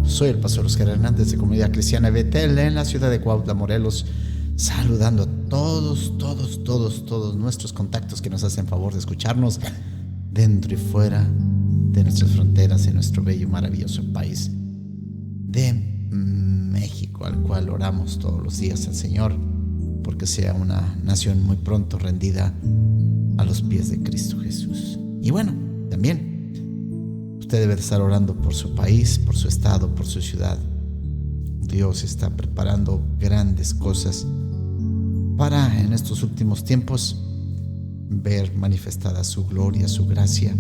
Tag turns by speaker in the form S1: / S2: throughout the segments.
S1: Soy el pastor Oscar Hernández de Comunidad Cristiana Betel en la ciudad de Cuautla, Morelos, saludando a todos nuestros contactos que nos hacen favor de escucharnos dentro y fuera de nuestras fronteras en nuestro bello y maravilloso país de México, al cual oramos todos los días al Señor porque sea una nación muy pronto rendida a los pies de Cristo Jesús. Y bueno, también usted debe de estar orando por su país, por su estado, por su ciudad. Dios está preparando grandes cosas para en estos últimos tiempos ver manifestada su gloria, su gracia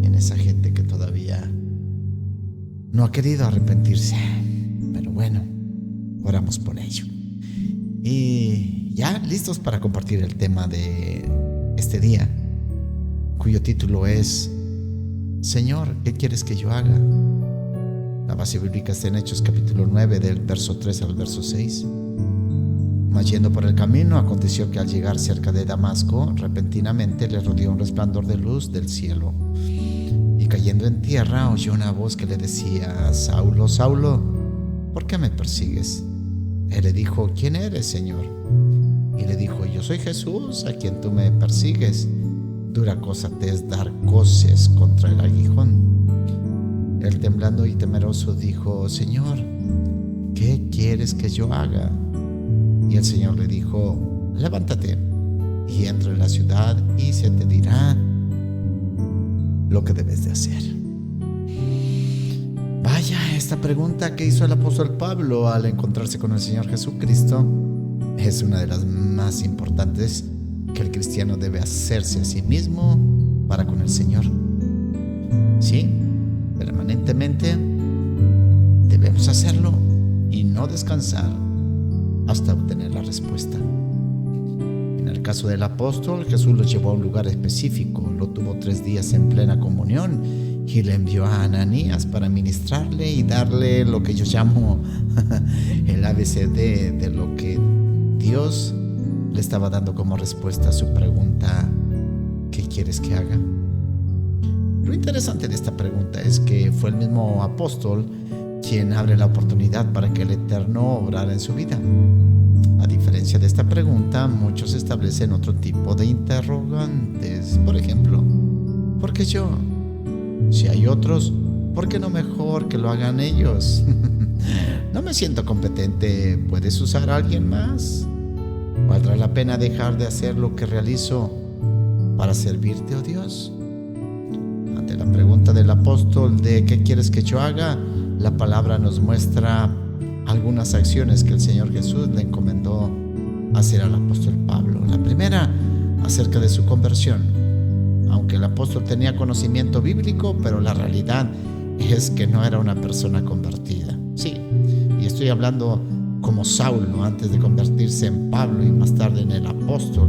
S1: en esa gente que todavía no ha querido arrepentirse. Pero bueno, oramos por ello. Y ya listos para compartir el tema de este día, cuyo título es: Señor, ¿qué quieres que yo haga? La base bíblica está en Hechos capítulo 9, del verso 3 al verso 6. Mas yendo por el camino, aconteció que al llegar cerca de Damasco, repentinamente le rodeó un resplandor de luz del cielo. Y cayendo en tierra, oyó una voz que le decía: Saulo, Saulo, ¿por qué me persigues? Él le dijo: ¿Quién eres, Señor? Y le dijo: Yo soy Jesús, a quien tú me persigues. Dura cosa te es dar coces contra el aguijón. Él, temblando y temeroso, dijo: Señor, ¿qué quieres que yo haga? Y el Señor le dijo: levántate y entra en la ciudad y se te dirá lo que debes de hacer. Vaya, esta pregunta que hizo el apóstol Pablo al encontrarse con el Señor Jesucristo es una de las más importantes que el cristiano debe hacerse a sí mismo para con el Señor. Sí, permanentemente debemos hacerlo y no descansar hasta obtener la respuesta. En el caso del apóstol, Jesús lo llevó a un lugar específico, lo tuvo 3 días en plena comunión y le envió a Ananías para ministrarle y darle lo que yo llamo el ABCD de lo que Dios le estaba dando como respuesta a su pregunta: ¿qué quieres que haga? Lo interesante de esta pregunta es que fue el mismo apóstol quien abre la oportunidad para que el Eterno obrara en su vida. A diferencia de esta pregunta, muchos establecen otro tipo de interrogantes. Por ejemplo, ¿por qué yo? Si hay otros, ¿por qué no mejor que lo hagan ellos? No me siento competente. ¿Puedes usar a alguien más? ¿Valdrá la pena dejar de hacer lo que realizo para servirte, oh Dios? Ante la pregunta del apóstol de ¿qué quieres que yo haga?, la palabra nos muestra algunas acciones que el Señor Jesús le encomendó hacer al apóstol Pablo. La primera, acerca de su conversión. Aunque el apóstol tenía conocimiento bíblico, pero la realidad es que no era una persona convertida. Sí, y estoy hablando como Saulo antes de convertirse en Pablo y más tarde en el apóstol.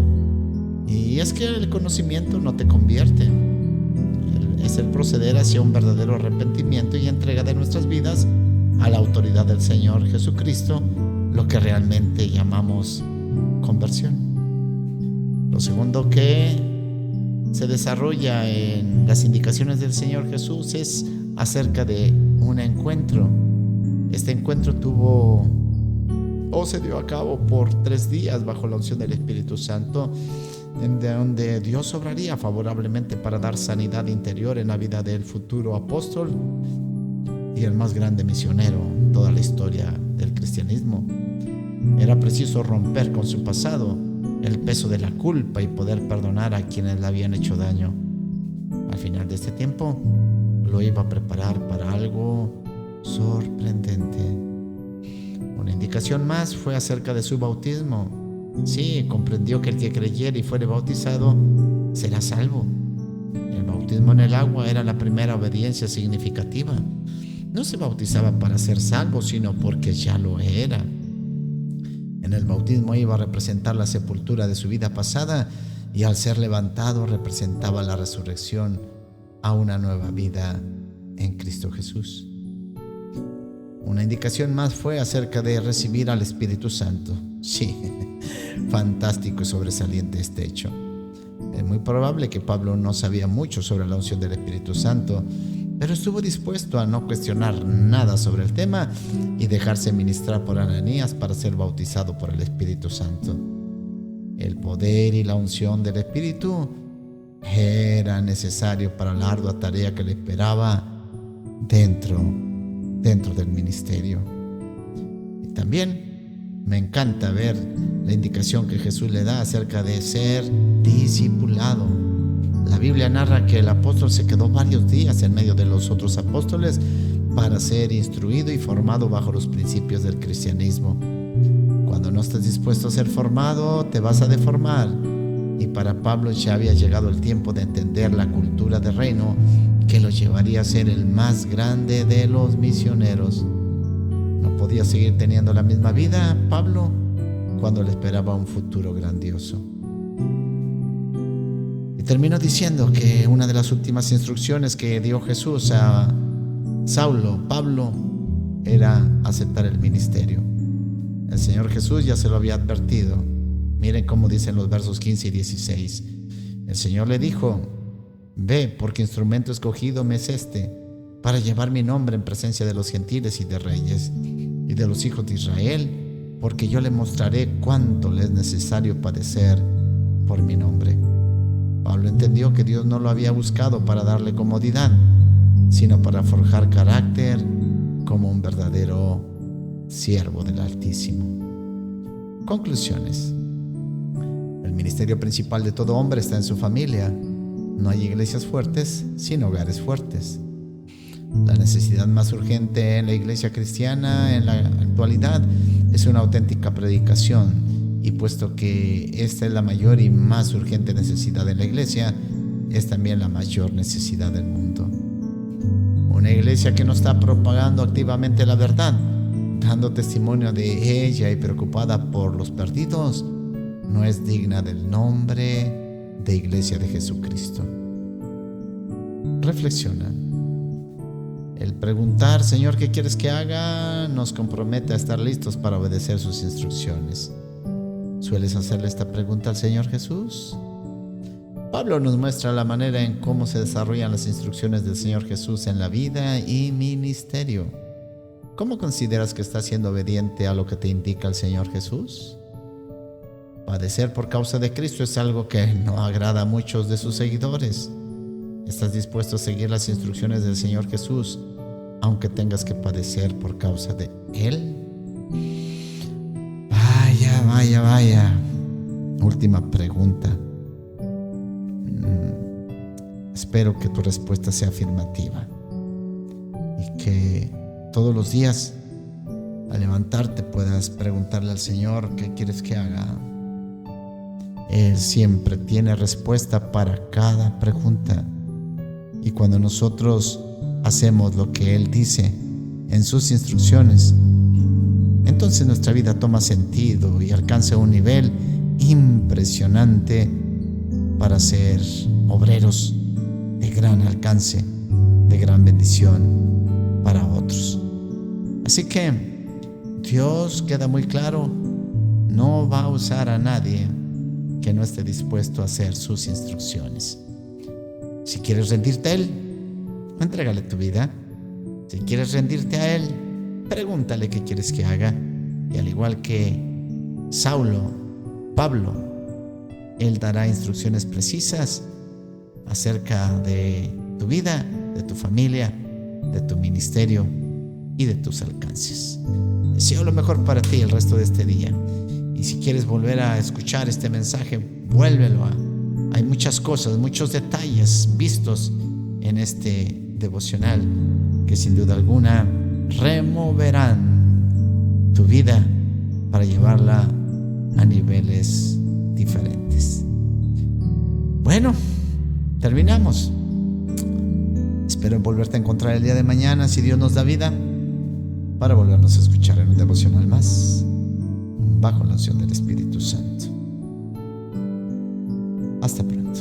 S1: Y es que el conocimiento no te convierte. Es el proceder hacia un verdadero arrepentimiento y entrega de nuestras vidas a la autoridad del Señor Jesucristo, lo que realmente llamamos conversión. Lo segundo que se desarrolla en las indicaciones del Señor Jesús es acerca de un encuentro. Este encuentro se dio a cabo por 3 días bajo la unción del Espíritu Santo, en donde Dios obraría favorablemente para dar sanidad interior en la vida del futuro apóstol y el más grande misionero en toda la historia del cristianismo. Era preciso romper con su pasado, el peso de la culpa, y poder perdonar a quienes le habían hecho daño. Al final de este tiempo, lo iba a preparar para algo sorprendente. Una indicación más fue acerca de su bautismo. Sí, comprendió que el que creyera y fuere bautizado será salvo. El bautismo en el agua era la primera obediencia significativa. No se bautizaba para ser salvo, sino porque ya lo era. En el bautismo iba a representar la sepultura de su vida pasada, y al ser levantado representaba la resurrección a una nueva vida en Cristo Jesús. Una indicación más fue acerca de recibir al Espíritu Santo. Sí, fantástico y sobresaliente este hecho. Es muy probable que Pablo no sabía mucho sobre la unción del Espíritu Santo, pero estuvo dispuesto a no cuestionar nada sobre el tema y dejarse ministrar por Ananías para ser bautizado por el Espíritu Santo. El poder y la unción del Espíritu era necesario para la ardua tarea que le esperaba dentro del ministerio. Y también me encanta ver la indicación que Jesús le da acerca de ser discipulado. La Biblia narra que el apóstol se quedó varios días en medio de los otros apóstoles para ser instruido y formado bajo los principios del cristianismo. Cuando no estás dispuesto a ser formado, te vas a deformar. Y para Pablo ya había llegado el tiempo de entender la cultura del reino que lo llevaría a ser el más grande de los misioneros. No podía seguir teniendo la misma vida, Pablo, cuando le esperaba un futuro grandioso. Y terminó diciendo que una de las últimas instrucciones que dio Jesús a Pablo, era aceptar el ministerio. El Señor Jesús ya se lo había advertido. Miren cómo dicen los versos 15 y 16. El Señor le dijo: ve, porque instrumento escogido me es este, para llevar mi nombre en presencia de los gentiles y de reyes, y de los hijos de Israel, porque yo le mostraré cuánto le es necesario padecer por mi nombre. Pablo entendió que Dios no lo había buscado para darle comodidad, sino para forjar carácter como un verdadero siervo del Altísimo. Conclusiones. El ministerio principal de todo hombre está en su familia. No hay iglesias fuertes sin hogares fuertes. La necesidad más urgente en la iglesia cristiana en la actualidad es una auténtica predicación, y puesto que esta es la mayor y más urgente necesidad en la iglesia, es también la mayor necesidad del mundo. Una iglesia que no está propagando activamente la verdad, dando testimonio de ella y preocupada por los perdidos, no es digna del nombre de Iglesia de Jesucristo. Reflexiona. El preguntar, Señor, ¿qué quieres que haga?, nos compromete a estar listos para obedecer sus instrucciones. ¿Sueles hacerle esta pregunta al Señor Jesús? Pablo nos muestra la manera en cómo se desarrollan las instrucciones del Señor Jesús en la vida y ministerio. ¿Cómo consideras que estás siendo obediente a lo que te indica el Señor Jesús? Padecer por causa de Cristo es algo que no agrada a muchos de sus seguidores. ¿Estás dispuesto a seguir las instrucciones del Señor Jesús, aunque tengas que padecer por causa de Él? Vaya. Última pregunta. Espero que tu respuesta sea afirmativa y que todos los días al levantarte puedas preguntarle al Señor qué quieres que haga. Él siempre tiene respuesta para cada pregunta, y cuando nosotros hacemos lo que Él dice en sus instrucciones, entonces nuestra vida toma sentido y alcanza un nivel impresionante para ser obreros de gran alcance, de gran bendición para otros. Así que Dios, queda muy claro, no va a usar a nadie que no esté dispuesto a hacer sus instrucciones. Si quieres rendirte a Él, entrégale tu vida. Si quieres rendirte a Él, pregúntale qué quieres que haga. Y al igual que Pablo, Él dará instrucciones precisas acerca de tu vida, de tu familia, de tu ministerio y de tus alcances. Deseo lo mejor para ti el resto de este día. Y si quieres volver a escuchar este mensaje, vuélvelo. Hay muchas cosas, muchos detalles vistos en este devocional que sin duda alguna removerán tu vida para llevarla a niveles diferentes. Bueno, terminamos. Espero volverte a encontrar el día de mañana, si Dios nos da vida, para volvernos a escuchar en un devocional más, bajo la unción del Espíritu Santo. Hasta pronto.